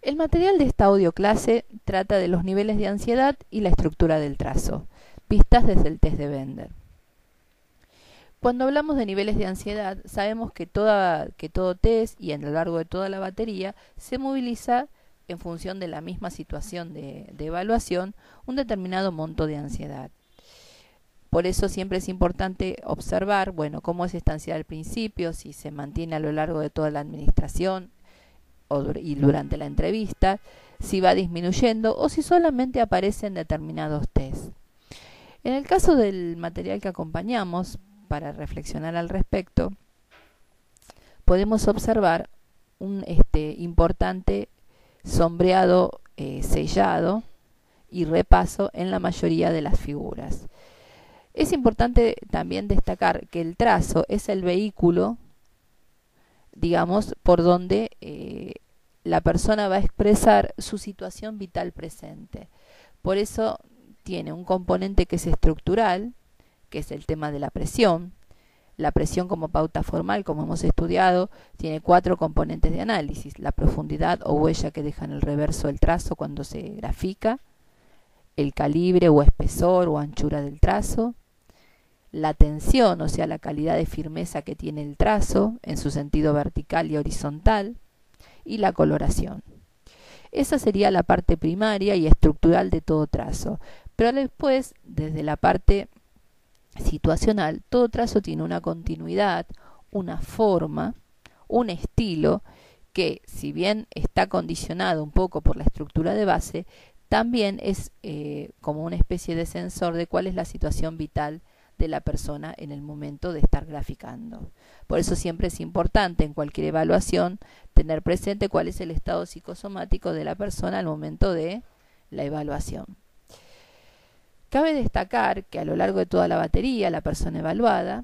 El material de esta audioclase trata de los niveles de ansiedad y la estructura del trazo, vistas desde el test de Bender. Cuando hablamos de niveles de ansiedad, sabemos que todo test y a lo largo de toda la batería se moviliza en función de la misma situación de evaluación un determinado monto de ansiedad. Por eso siempre es importante observar, cómo es esta ansiedad al principio, si se mantiene a lo largo de toda la administración y durante la entrevista, si va disminuyendo o si solamente aparece en determinados test. En el caso del material que acompañamos, para reflexionar al respecto, podemos observar un importante sombreado, sellado y repaso en la mayoría de las figuras. Es importante también destacar que el trazo es el vehículo, digamos, por donde la persona va a expresar su situación vital presente. Por eso tiene un componente que es estructural, que es el tema de la presión. La presión como pauta formal, como hemos estudiado, tiene 4 componentes de análisis: la profundidad o huella que deja en el reverso del trazo cuando se grafica, el calibre o espesor o anchura del trazo, la tensión, o sea, la calidad de firmeza que tiene el trazo en su sentido vertical y horizontal, y la coloración. Esa sería la parte primaria y estructural de todo trazo. Pero después, desde la parte situacional, todo trazo tiene una continuidad, una forma, un estilo que, si bien está condicionado un poco por la estructura de base, también es como una especie de sensor de cuál es la situación vital de la persona en el momento de estar graficando. Por eso siempre es importante en cualquier evaluación tener presente cuál es el estado psicosomático de la persona al momento de la evaluación. Cabe destacar que a lo largo de toda la batería, la persona evaluada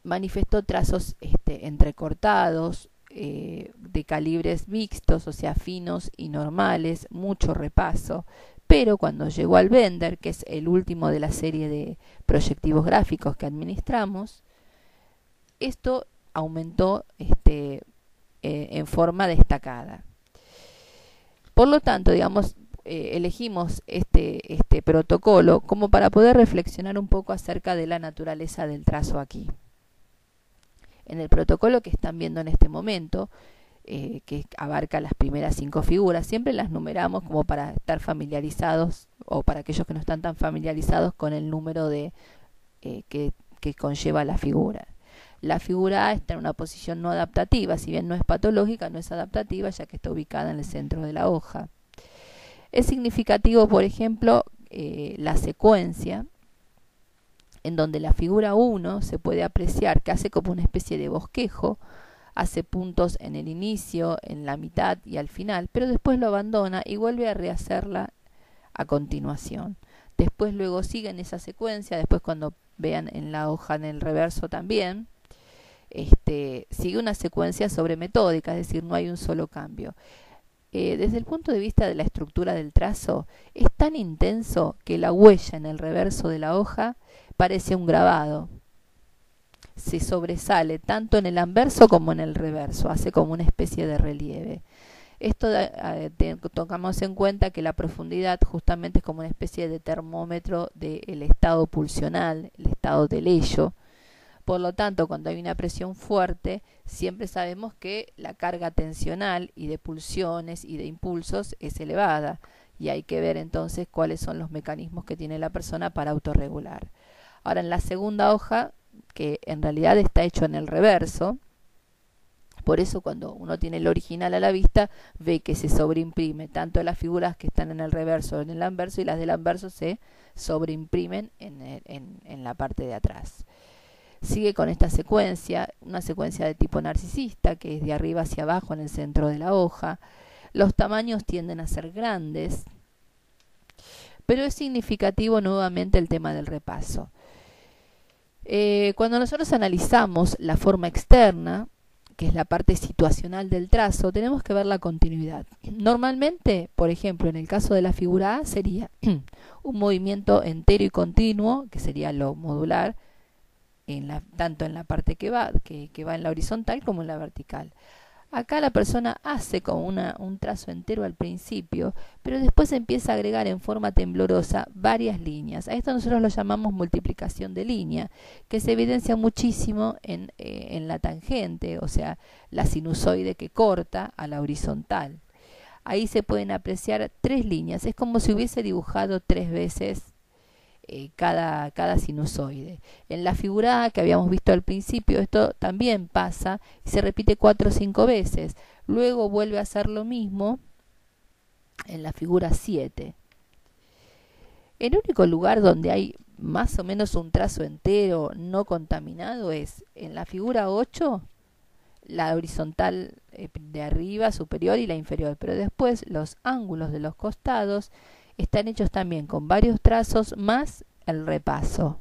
manifestó trazos entrecortados, de calibres mixtos, o sea, finos y normales, mucho repaso, pero cuando llegó al Bender, que es el último de la serie de proyectivos gráficos que administramos, esto aumentó en forma destacada. Por lo tanto, digamos, elegimos este protocolo como para poder reflexionar un poco acerca de la naturaleza del trazo aquí. En el protocolo que están viendo en este momento, que abarca las primeras 5 figuras, siempre las numeramos como para estar familiarizados, o para aquellos que no están tan familiarizados con el número de que conlleva la figura. La figura A está en una posición no adaptativa, si bien no es patológica, no es adaptativa, ya que está ubicada en el centro de la hoja. Es significativo, por ejemplo, la secuencia, en donde la figura 1 se puede apreciar que hace como una especie de bosquejo, hace puntos en el inicio, en la mitad y al final, pero después lo abandona y vuelve a rehacerla a continuación. Después luego sigue en esa secuencia, después cuando vean en la hoja en el reverso también, sigue una secuencia sobre metódica, es decir, no hay un solo cambio. Desde el punto de vista de la estructura del trazo, es tan intenso que la huella en el reverso de la hoja parece un grabado. Se sobresale tanto en el anverso como en el reverso, hace como una especie de relieve. Esto tocamos en cuenta que la profundidad justamente es como una especie de termómetro del estado pulsional, el estado del ello. Por lo tanto, cuando hay una presión fuerte, siempre sabemos que la carga tensional y de pulsiones y de impulsos es elevada, y hay que ver entonces cuáles son los mecanismos que tiene la persona para autorregular. Ahora, en la segunda hoja, que en realidad está hecho en el reverso, por eso cuando uno tiene el original a la vista, ve que se sobreimprime tanto las figuras que están en el reverso en el anverso, y las del anverso se sobreimprimen en la parte de atrás. Sigue con esta secuencia, una secuencia de tipo narcisista, que es de arriba hacia abajo en el centro de la hoja. Los tamaños tienden a ser grandes, pero es significativo nuevamente el tema del repaso. Cuando nosotros analizamos la forma externa, que es la parte situacional del trazo, tenemos que ver la continuidad. Normalmente, por ejemplo, en el caso de la figura A, sería un movimiento entero y continuo, que sería lo modular, tanto en la parte que va en la horizontal como en la vertical. Acá la persona hace como un trazo entero al principio, pero después empieza a agregar en forma temblorosa varias líneas. A esto nosotros lo llamamos multiplicación de línea, que se evidencia muchísimo en la tangente, o sea, la sinusoide que corta a la horizontal. Ahí se pueden apreciar 3 líneas, es como si hubiese dibujado 3 veces cada sinusoide. En la figura A que habíamos visto al principio, esto también pasa y se repite 4 o 5 veces. Luego vuelve a hacer lo mismo en la figura 7. El único lugar donde hay más o menos un trazo entero no contaminado es en la figura 8, la horizontal de arriba, superior, y la inferior, pero después los ángulos de los costados están hechos también con varios trazos más el repaso.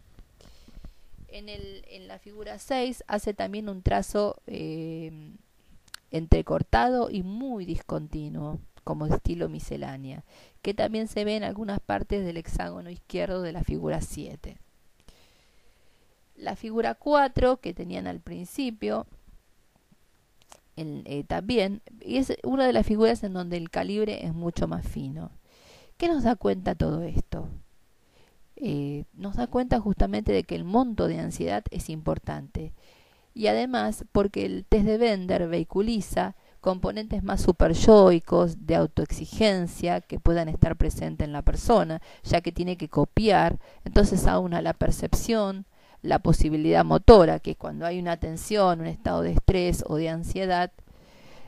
En la figura 6 hace también un trazo entrecortado y muy discontinuo, como de estilo miscelánea, que también se ve en algunas partes del hexágono izquierdo de la figura 7. La figura 4 que tenían al principio también, y es una de las figuras en donde el calibre es mucho más fino. ¿Qué nos da cuenta todo esto? Nos da cuenta justamente de que el monto de ansiedad es importante, y además porque el test de Bender vehiculiza componentes más superyoicos de autoexigencia que puedan estar presentes en la persona, ya que tiene que copiar, entonces aúna la percepción, la posibilidad motora, que cuando hay una tensión, un estado de estrés o de ansiedad,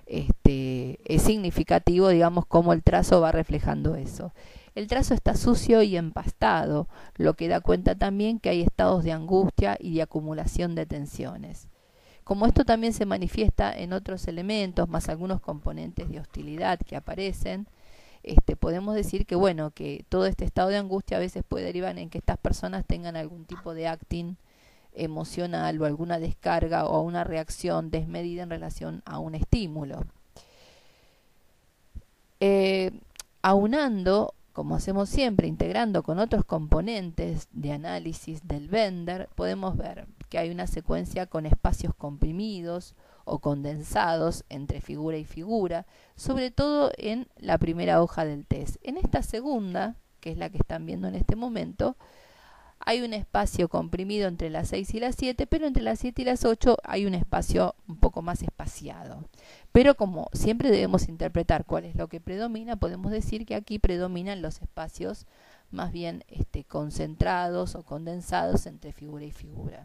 es significativo, digamos, cómo el trazo va reflejando eso. El trazo está sucio y empastado, lo que da cuenta también que hay estados de angustia y de acumulación de tensiones. Como esto también se manifiesta en otros elementos, más algunos componentes de hostilidad que aparecen, podemos decir que bueno, que todo este estado de angustia a veces puede derivar en que estas personas tengan algún tipo de acting emocional o alguna descarga o una reacción desmedida en relación a un estímulo. Aunando, como hacemos siempre, integrando con otros componentes de análisis del Bender, podemos ver que hay una secuencia con espacios comprimidos o condensados entre figura y figura, sobre todo en la primera hoja del test. En esta segunda, que es la que están viendo en este momento, hay un espacio comprimido entre las 6 y las 7, pero entre las 7 y las 8 hay un espacio un poco más espaciado. Pero como siempre debemos interpretar cuál es lo que predomina, podemos decir que aquí predominan los espacios más bien concentrados o condensados entre figura y figura.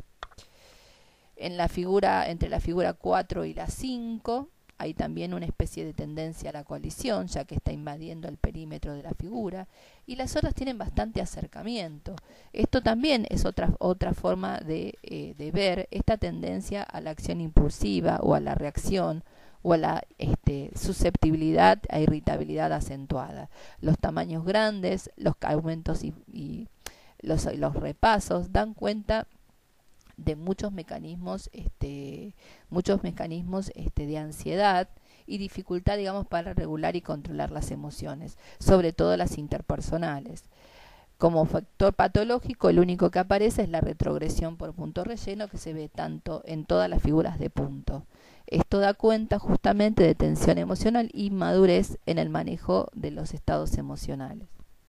En la figura, entre la figura 4 y la 5, hay también una especie de tendencia a la coalición, ya que está invadiendo el perímetro de la figura, y las otras tienen bastante acercamiento. Esto también es otra forma de ver esta tendencia a la acción impulsiva o a la reacción o a la susceptibilidad a irritabilidad acentuada. Los tamaños grandes, los aumentos y los repasos dan cuenta de muchos mecanismos de ansiedad y dificultad, digamos, para regular y controlar las emociones, sobre todo las interpersonales. Como factor patológico, el único que aparece es la retrogresión por punto relleno, que se ve tanto en todas las figuras de punto. Esto da cuenta justamente de tensión emocional y madurez en el manejo de los estados emocionales.